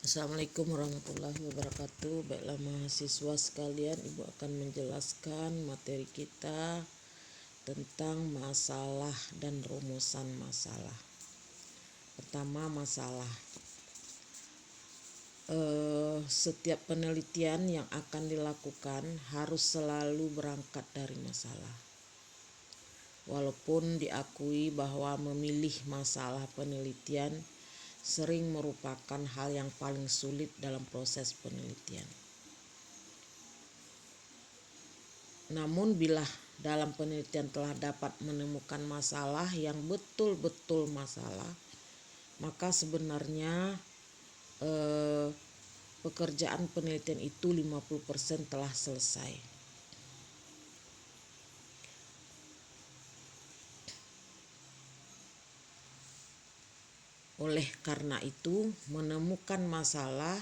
Assalamualaikum warahmatullahi wabarakatuh. Baiklah mahasiswa sekalian, Ibu akan menjelaskan materi kita tentang masalah dan rumusan masalah. Pertama, masalah. Setiap penelitian yang akan dilakukan harus selalu berangkat dari masalah. Walaupun diakui bahwa memilih masalah penelitian sering merupakan hal yang paling sulit dalam proses penelitian. Namun bila dalam penelitian telah dapat menemukan masalah yang betul-betul masalah, maka sebenarnya pekerjaan penelitian itu 50% telah selesai. Oleh karena itu, menemukan masalah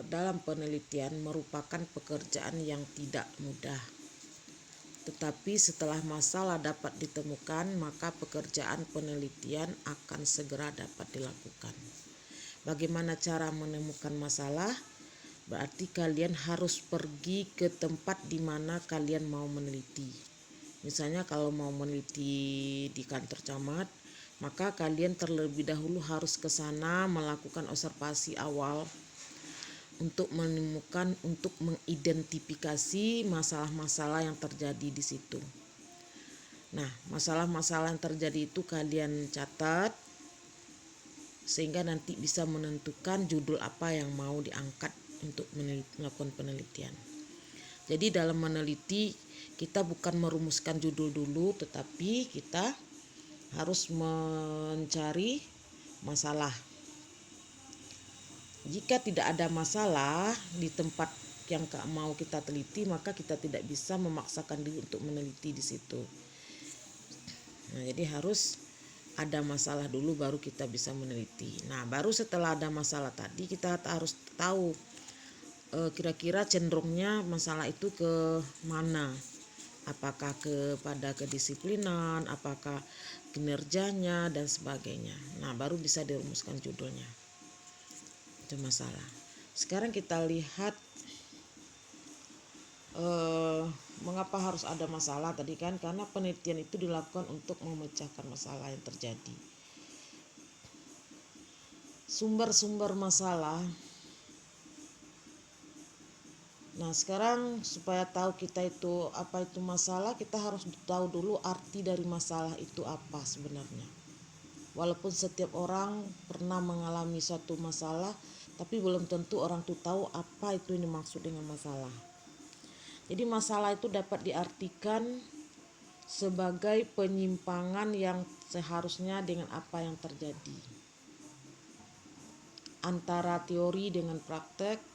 dalam penelitian merupakan pekerjaan yang tidak mudah. Tetapi setelah masalah dapat ditemukan, maka pekerjaan penelitian akan segera dapat dilakukan. Bagaimana cara menemukan masalah? Berarti kalian harus pergi ke tempat di mana kalian mau meneliti. Misalnya kalau mau meneliti di kantor camat, maka kalian terlebih dahulu harus ke sana melakukan observasi awal untuk menemukan, untuk mengidentifikasi masalah-masalah yang terjadi di situ. Nah, masalah-masalah yang terjadi itu kalian catat sehingga nanti bisa menentukan judul apa yang mau diangkat untuk melakukan penelitian. Jadi dalam meneliti kita bukan merumuskan judul dulu, tetapi kita harus mencari masalah. Jika tidak ada masalah di tempat yang mau kita teliti, maka kita tidak bisa memaksakan diri untuk meneliti di situ. Nah, jadi harus ada masalah dulu baru kita bisa meneliti. Nah, baru setelah ada masalah tadi kita harus tahu kira-kira cenderungnya masalah itu ke mana. Apakah kepada kedisiplinan, apakah kinerjanya dan sebagainya. Nah, baru bisa dirumuskan judulnya. Itu masalah. Sekarang kita lihat mengapa harus ada masalah tadi kan, karena penelitian itu dilakukan untuk memecahkan masalah yang terjadi. Sumber-sumber masalah. Nah, sekarang supaya tahu kita itu apa itu masalah, kita harus tahu dulu arti dari masalah itu apa sebenarnya. Walaupun setiap orang pernah mengalami suatu masalah, tapi belum tentu orang itu tahu apa itu yang dimaksud dengan masalah. Jadi masalah itu dapat diartikan sebagai penyimpangan yang seharusnya dengan apa yang terjadi. Antara teori dengan praktek,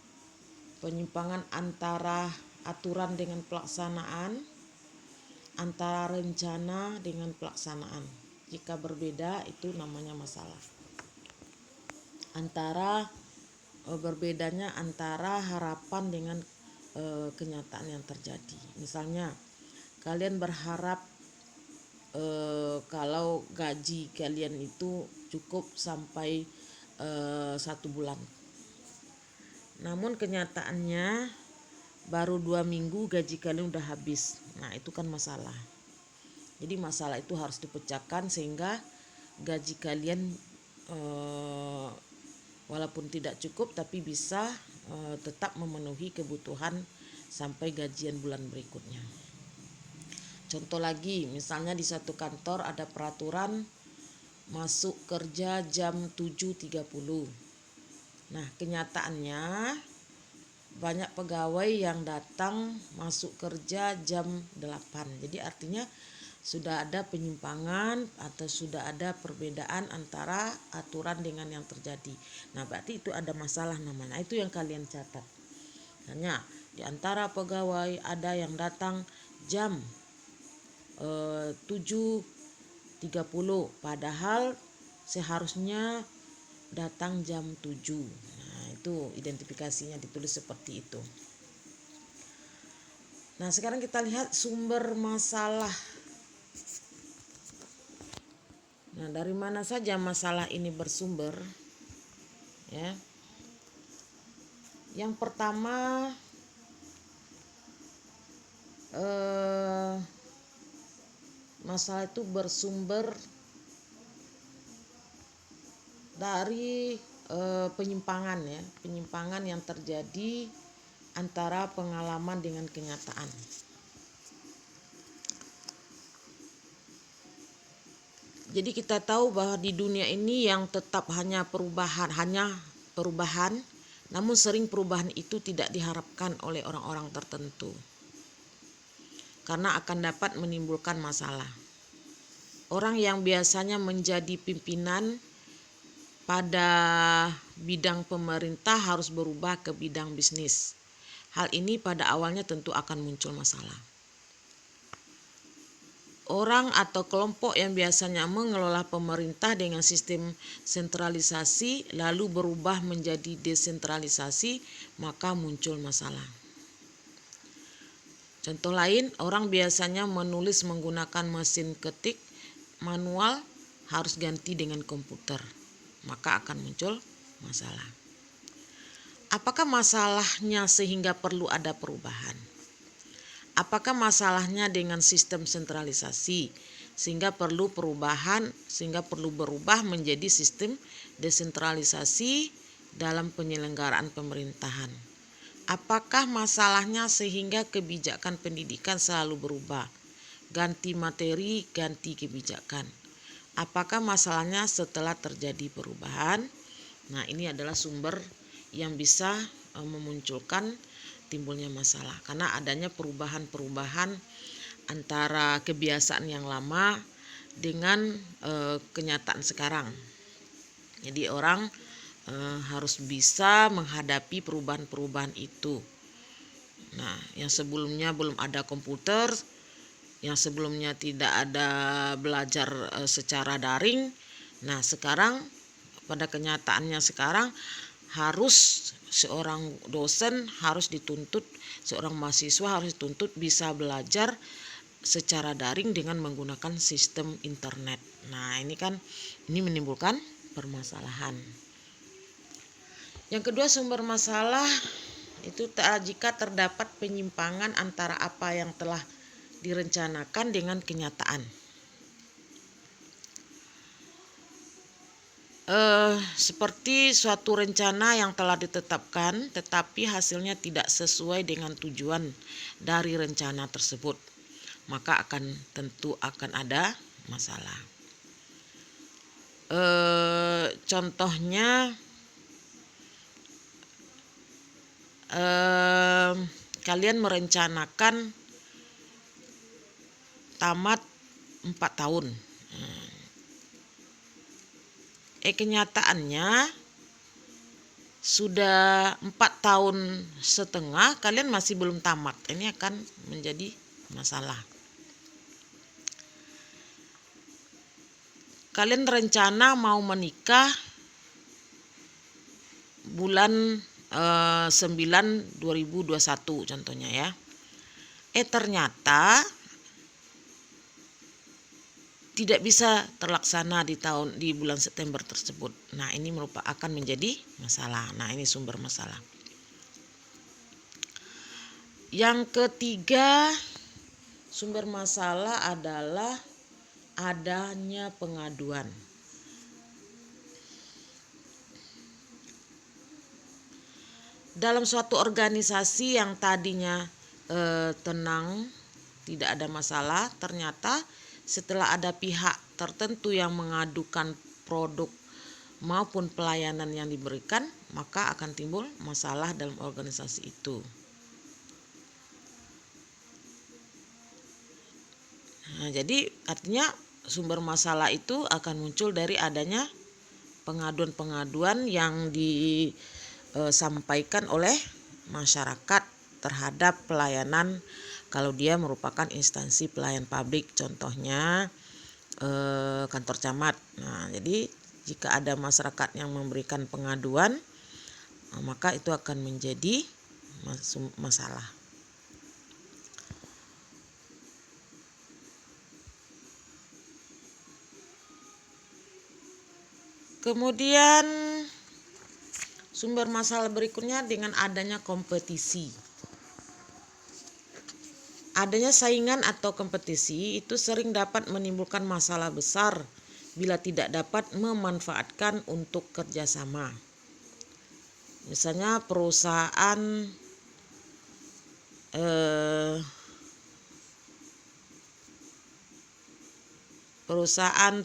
penyimpangan antara aturan dengan pelaksanaan, antara rencana dengan pelaksanaan. Jika berbeda itu namanya masalah. Berbedanya antara harapan dengan kenyataan yang terjadi. Misalnya kalian berharap kalau gaji kalian itu cukup sampai 1 bulan. Namun kenyataannya baru 2 minggu gaji kalian udah habis. Nah, itu kan masalah. Jadi masalah itu harus dipecahkan sehingga gaji kalian walaupun tidak cukup tapi bisa tetap memenuhi kebutuhan sampai gajian bulan berikutnya. Contoh lagi, misalnya di satu kantor ada peraturan masuk kerja jam 7.30. Nah, kenyataannya banyak pegawai yang datang masuk kerja jam 8. Jadi artinya sudah ada penyimpangan atau sudah ada perbedaan antara aturan dengan yang terjadi. Nah, berarti itu ada masalah namanya. Itu yang kalian catat. Hanya di antara pegawai ada yang datang jam 7.30 padahal seharusnya datang jam 7. Nah, itu identifikasinya ditulis seperti itu. Nah, sekarang kita lihat sumber masalah. Nah, dari mana saja masalah ini bersumber? Ya. Yang pertama, masalah itu bersumber dari penyimpangan ya, penyimpangan yang terjadi antara pengalaman dengan kenyataan. Jadi kita tahu bahwa di dunia ini yang tetap hanya perubahan, namun sering perubahan itu tidak diharapkan oleh orang-orang tertentu karena akan dapat menimbulkan masalah. Orang yang biasanya menjadi pimpinan pada bidang pemerintah harus berubah ke bidang bisnis. Hal ini pada awalnya tentu akan muncul masalah. Orang atau kelompok yang biasanya mengelola pemerintah dengan sistem sentralisasi lalu berubah menjadi desentralisasi, maka muncul masalah. Contoh lain, orang biasanya menulis menggunakan mesin ketik manual harus ganti dengan komputer, maka akan muncul masalah. Apakah masalahnya sehingga perlu ada perubahan? Apakah masalahnya dengan sistem sentralisasi sehingga perlu perubahan, sehingga perlu berubah menjadi sistem desentralisasi dalam penyelenggaraan pemerintahan? Apakah masalahnya sehingga kebijakan pendidikan selalu berubah? Ganti materi, ganti kebijakan. Apakah masalahnya setelah terjadi perubahan? Nah, ini adalah sumber yang bisa memunculkan timbulnya masalah karena adanya perubahan-perubahan antara kebiasaan yang lama dengan kenyataan sekarang. Jadi orang harus bisa menghadapi perubahan-perubahan itu. Nah, yang sebelumnya belum ada komputer, yang sebelumnya tidak ada belajar secara daring. Nah, sekarang pada kenyataannya sekarang harus seorang dosen harus dituntut, seorang mahasiswa harus dituntut bisa belajar secara daring dengan menggunakan sistem internet. Nah, ini menimbulkan permasalahan. Yang kedua, sumber masalah itu jika terdapat penyimpangan antara apa yang telah direncanakan dengan kenyataan. Seperti suatu rencana yang telah ditetapkan tetapi hasilnya tidak sesuai dengan tujuan dari rencana tersebut, maka tentu akan ada masalah. Contohnya, kalian merencanakan tamat 4 tahun. Kenyataannya sudah 4 tahun setengah kalian masih belum tamat. Ini akan menjadi masalah. Kalian rencana mau menikah bulan 9 2021 contohnya ya. Ternyata tidak bisa terlaksana di bulan September tersebut. Nah, ini akan menjadi masalah. Nah, ini sumber masalah. Yang ketiga, sumber masalah adalah adanya pengaduan. Dalam suatu organisasi yang tadinya tenang, tidak ada masalah, ternyata setelah ada pihak tertentu yang mengadukan produk maupun pelayanan yang diberikan, maka akan timbul masalah dalam organisasi itu. Nah, jadi artinya sumber masalah itu akan muncul dari adanya pengaduan-pengaduan yang disampaikan oleh masyarakat terhadap pelayanan kalau dia merupakan instansi pelayan publik, contohnya kantor camat. Nah, jadi jika ada masyarakat yang memberikan pengaduan, maka itu akan menjadi masalah. Kemudian sumber masalah berikutnya dengan adanya kompetisi. Adanya saingan atau kompetisi itu sering dapat menimbulkan masalah besar bila tidak dapat memanfaatkan untuk kerjasama. Misalnya perusahaan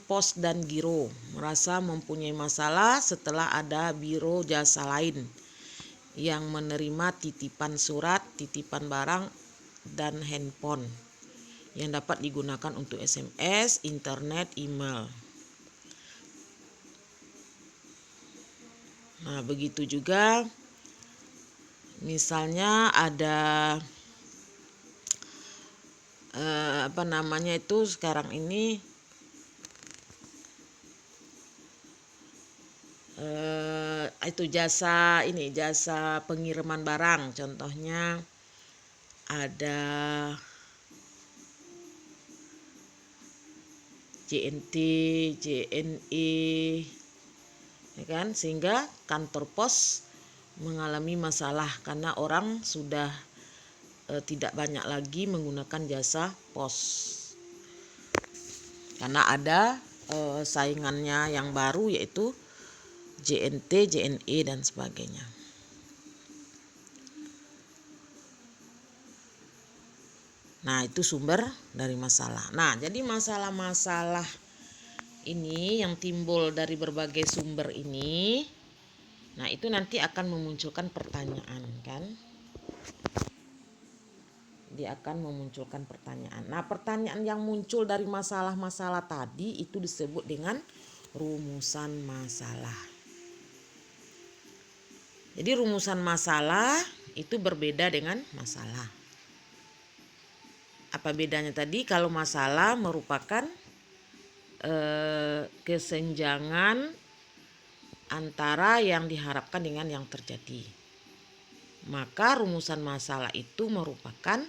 pos dan giro merasa mempunyai masalah setelah ada biro jasa lain yang menerima titipan surat, titipan barang, dan handphone yang dapat digunakan untuk SMS, internet, email. Nah, begitu juga misalnya ada sekarang ini jasa pengiriman barang. Contohnya ada JNT, JNE, ya kan? Sehingga kantor pos mengalami masalah karena orang sudah tidak banyak lagi menggunakan jasa pos karena ada saingannya yang baru yaitu JNT, JNE dan sebagainya. Nah, itu sumber dari masalah. Nah, jadi masalah-masalah ini yang timbul dari berbagai sumber ini, nah itu nanti akan memunculkan pertanyaan, kan? Dia akan memunculkan pertanyaan. Nah, pertanyaan yang muncul dari masalah-masalah tadi itu disebut dengan rumusan masalah. Jadi rumusan masalah itu berbeda dengan masalah. Apa bedanya tadi? Kalau masalah merupakan kesenjangan antara yang diharapkan dengan yang terjadi. Maka rumusan masalah itu merupakan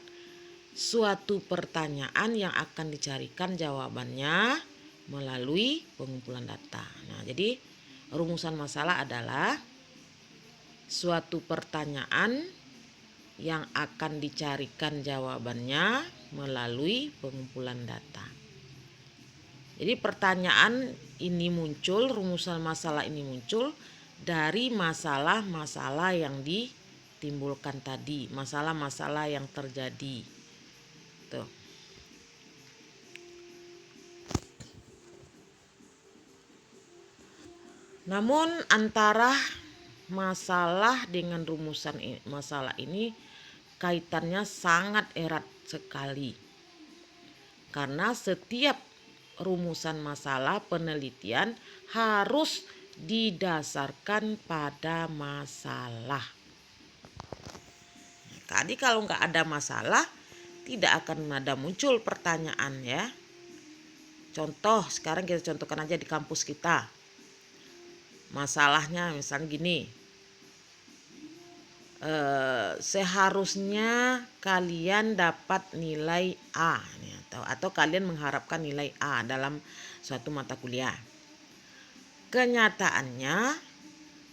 suatu pertanyaan yang akan dicarikan jawabannya melalui pengumpulan data. Nah, jadi rumusan masalah adalah suatu pertanyaan yang akan dicarikan jawabannya melalui pengumpulan data. Jadi pertanyaan ini muncul, rumusan masalah ini muncul dari masalah-masalah yang ditimbulkan tadi, masalah-masalah yang terjadi. Tuh. Namun antara masalah dengan rumusan masalah ini kaitannya sangat erat sekali. Karena setiap rumusan masalah penelitian harus didasarkan pada masalah. Jadi kalau nggak ada masalah, tidak akan ada muncul pertanyaan, ya. Contoh, sekarang kita contohkan aja di kampus kita. Masalahnya misalnya gini, seharusnya kalian dapat nilai A atau kalian mengharapkan nilai A dalam suatu mata kuliah. Kenyataannya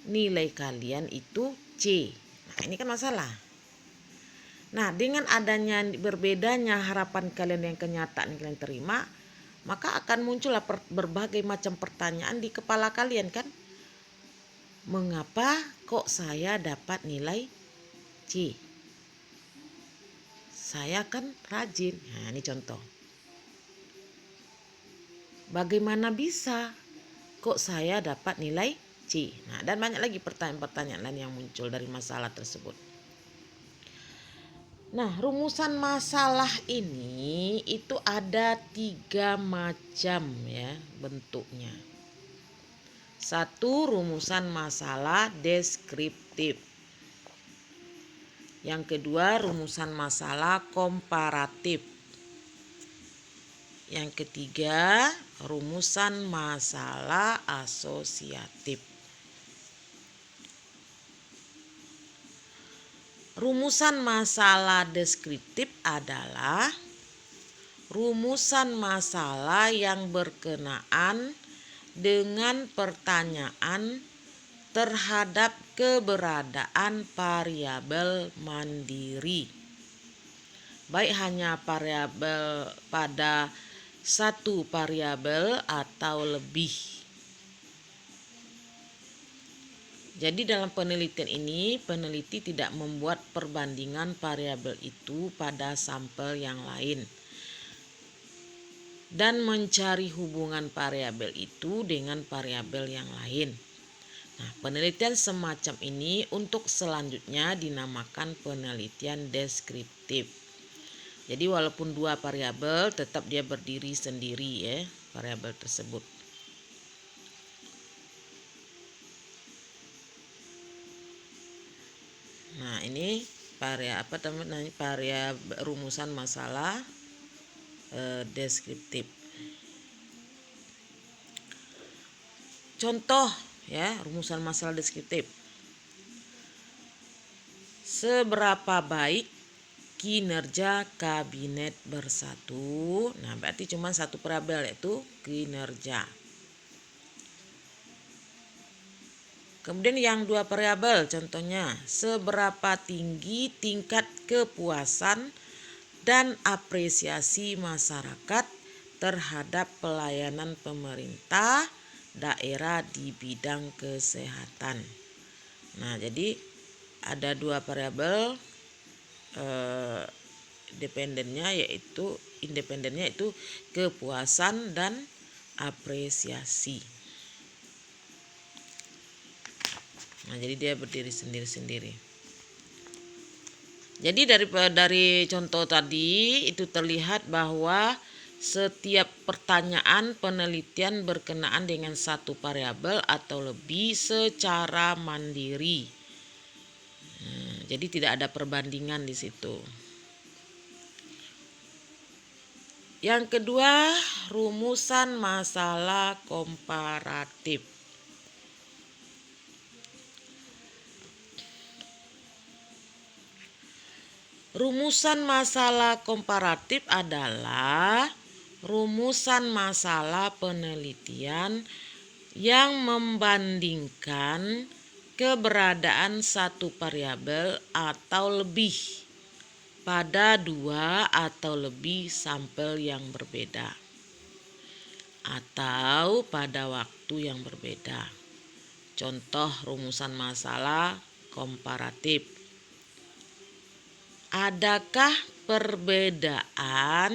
nilai kalian itu C. Nah, ini kan masalah. Nah, dengan adanya berbedanya harapan kalian yang kenyataan kalian terima, maka akan muncullah berbagai macam pertanyaan di kepala kalian, kan? Mengapa kok saya dapat nilai C? Saya kan rajin. Nah, ini contoh. Bagaimana bisa kok saya dapat nilai C? Nah, dan banyak lagi pertanyaan-pertanyaan lain yang muncul dari masalah tersebut. Nah, rumusan masalah ini itu ada 3 macam, ya, bentuknya. 1, rumusan masalah deskriptif. Yang kedua, rumusan masalah komparatif. Yang ketiga, rumusan masalah asosiatif. Rumusan masalah deskriptif adalah rumusan masalah yang berkenaan dengan pertanyaan terhadap keberadaan variabel mandiri, baik hanya variabel pada satu variabel atau lebih. Jadi dalam penelitian ini, peneliti tidak membuat perbandingan variabel itu pada sampel yang lain dan mencari hubungan variabel itu dengan variabel yang lain. Nah, penelitian semacam ini untuk selanjutnya dinamakan penelitian deskriptif. Jadi walaupun dua variabel, tetap dia berdiri sendiri ya, variabel tersebut. Nah, ini variabel rumusan masalah deskriptif. Contoh ya, rumusan masalah deskriptif. Seberapa baik kinerja kabinet bersatu? Nah, berarti cuma satu variabel, yaitu kinerja. Kemudian yang dua variabel, contohnya seberapa tinggi tingkat kepuasan dan apresiasi masyarakat terhadap pelayanan pemerintah daerah di bidang kesehatan. Nah, jadi ada dua variabel independennya yaitu kepuasan dan apresiasi. Nah, jadi dia berdiri sendiri-sendiri. Jadi dari contoh tadi itu terlihat bahwa setiap pertanyaan penelitian berkenaan dengan satu variabel atau lebih secara mandiri. Jadi tidak ada perbandingan di situ. Yang kedua, rumusan masalah komparatif. Rumusan masalah komparatif adalah rumusan masalah penelitian yang membandingkan keberadaan satu variabel atau lebih pada dua atau lebih sampel yang berbeda atau pada waktu yang berbeda. Contoh rumusan masalah komparatif. Adakah perbedaan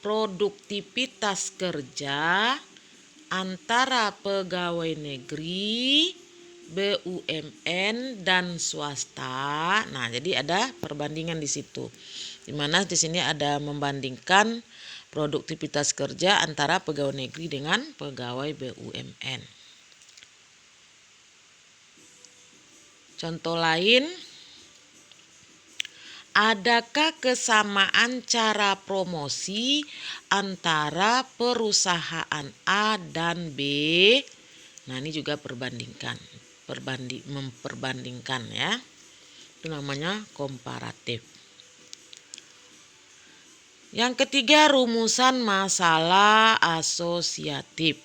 produktivitas kerja antara pegawai negeri, BUMN dan swasta? Nah, jadi ada perbandingan di situ. Di mana di sini ada membandingkan produktivitas kerja antara pegawai negeri dengan pegawai BUMN. Contoh lain, adakah kesamaan cara promosi antara perusahaan A dan B? Nah, ini juga memperbandingkan ya. Itu namanya komparatif. Yang ketiga, rumusan masalah asosiatif.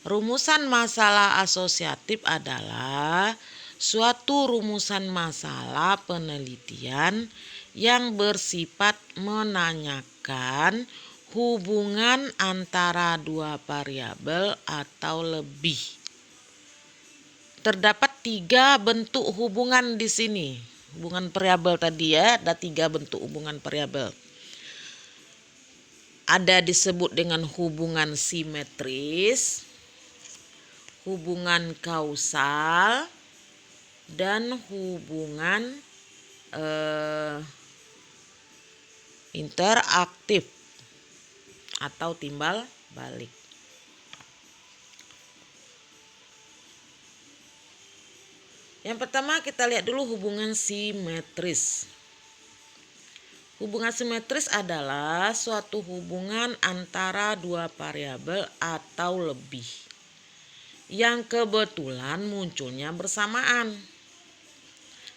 Rumusan masalah asosiatif adalah suatu rumusan masalah penelitian yang bersifat menanyakan hubungan antara dua variabel atau lebih. Terdapat 3 bentuk hubungan di sini. Hubungan variabel tadi ya, ada 3 bentuk hubungan variabel. Ada disebut dengan hubungan simetris, hubungan kausal, dan hubungan interaktif atau timbal balik. Yang pertama kita lihat dulu hubungan simetris. Hubungan simetris adalah suatu hubungan antara dua variabel atau lebih yang kebetulan munculnya bersamaan.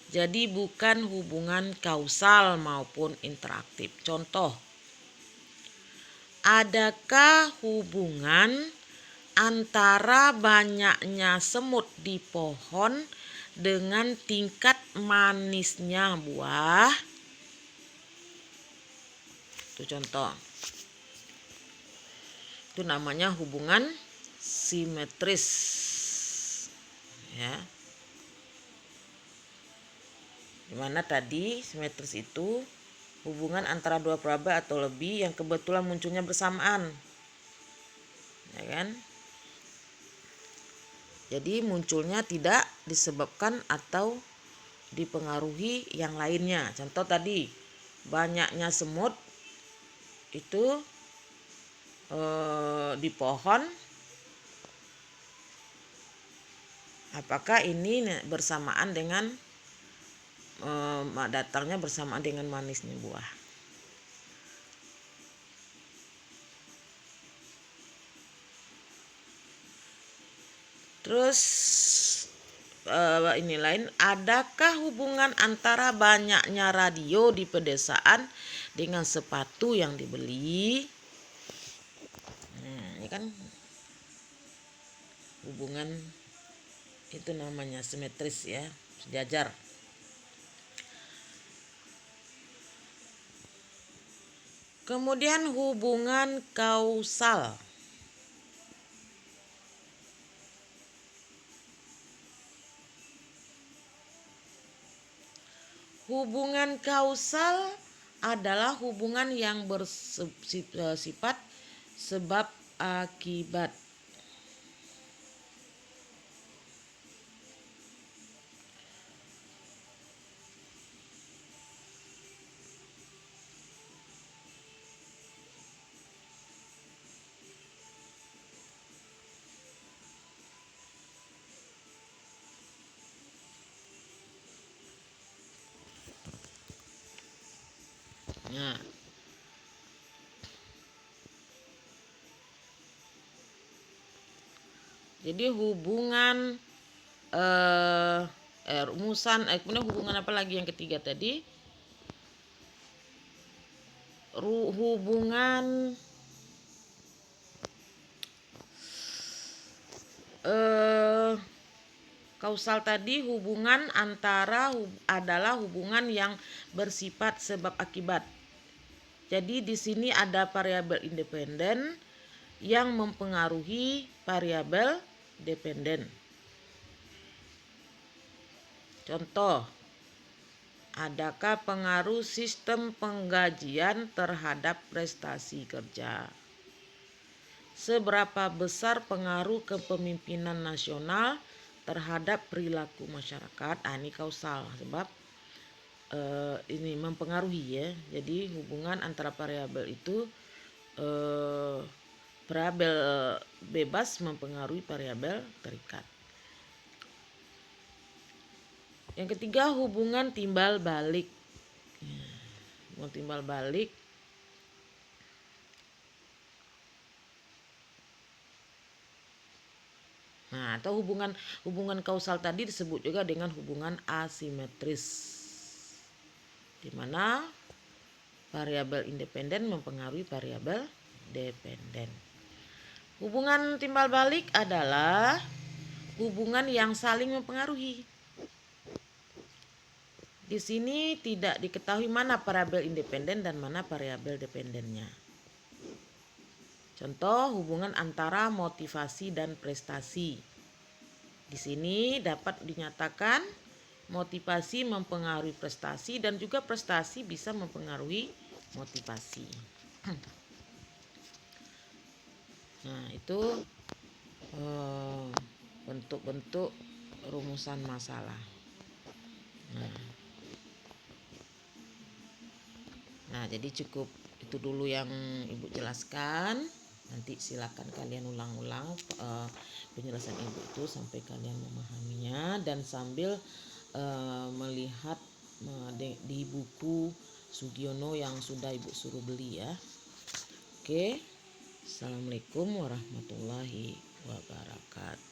Jadi bukan hubungan kausal maupun interaktif. Contoh, adakah hubungan antara banyaknya semut di pohon dengan tingkat manisnya buah? Itu contoh. Itu namanya hubungan simetris. Ya. Dimana tadi simetris itu hubungan antara dua variabel atau lebih yang kebetulan munculnya bersamaan. Ya kan? Jadi munculnya tidak disebabkan atau dipengaruhi yang lainnya. Contoh tadi, banyaknya semut itu di pohon. Apakah ini bersamaan dengan datangnya bersamaan dengan manisnya buah? Terus ini lain, adakah hubungan antara banyaknya radio di pedesaan dengan sepatu yang dibeli? Ini kan hubungan itu namanya simetris ya, sejajar. Kemudian hubungan kausal. Hubungan kausal adalah hubungan yang bersifat sebab akibat. Nah, jadi hubungan rumusan kemudian hubungan apa lagi yang ketiga tadi? Hubungan kausal tadi hubungan antara adalah hubungan yang bersifat sebab akibat. Jadi di sini ada variabel independen yang mempengaruhi variabel dependen. Contoh, adakah pengaruh sistem penggajian terhadap prestasi kerja? Seberapa besar pengaruh kepemimpinan nasional terhadap perilaku masyarakat? Ini kausal, sebab ini mempengaruhi ya. Jadi hubungan antara variabel itu variabel bebas mempengaruhi variabel terikat. Yang ketiga, hubungan timbal balik. Hubungan timbal balik atau hubungan kausal tadi disebut juga dengan hubungan asimetris, di mana variabel independen mempengaruhi variabel dependen. Hubungan timbal balik adalah hubungan yang saling mempengaruhi. Di sini tidak diketahui mana variabel independen dan mana variabel dependennya. Contoh, hubungan antara motivasi dan prestasi. Di sini dapat dinyatakan motivasi mempengaruhi prestasi dan juga prestasi bisa mempengaruhi motivasi. Nah, itu bentuk-bentuk rumusan masalah. Nah, jadi cukup itu dulu yang Ibu jelaskan. Nanti silakan kalian ulang-ulang penjelasan Ibu itu sampai kalian memahaminya dan sambil melihat di buku Sugiono yang sudah Ibu suruh beli ya. Oke. Assalamualaikum warahmatullahi wabarakatuh.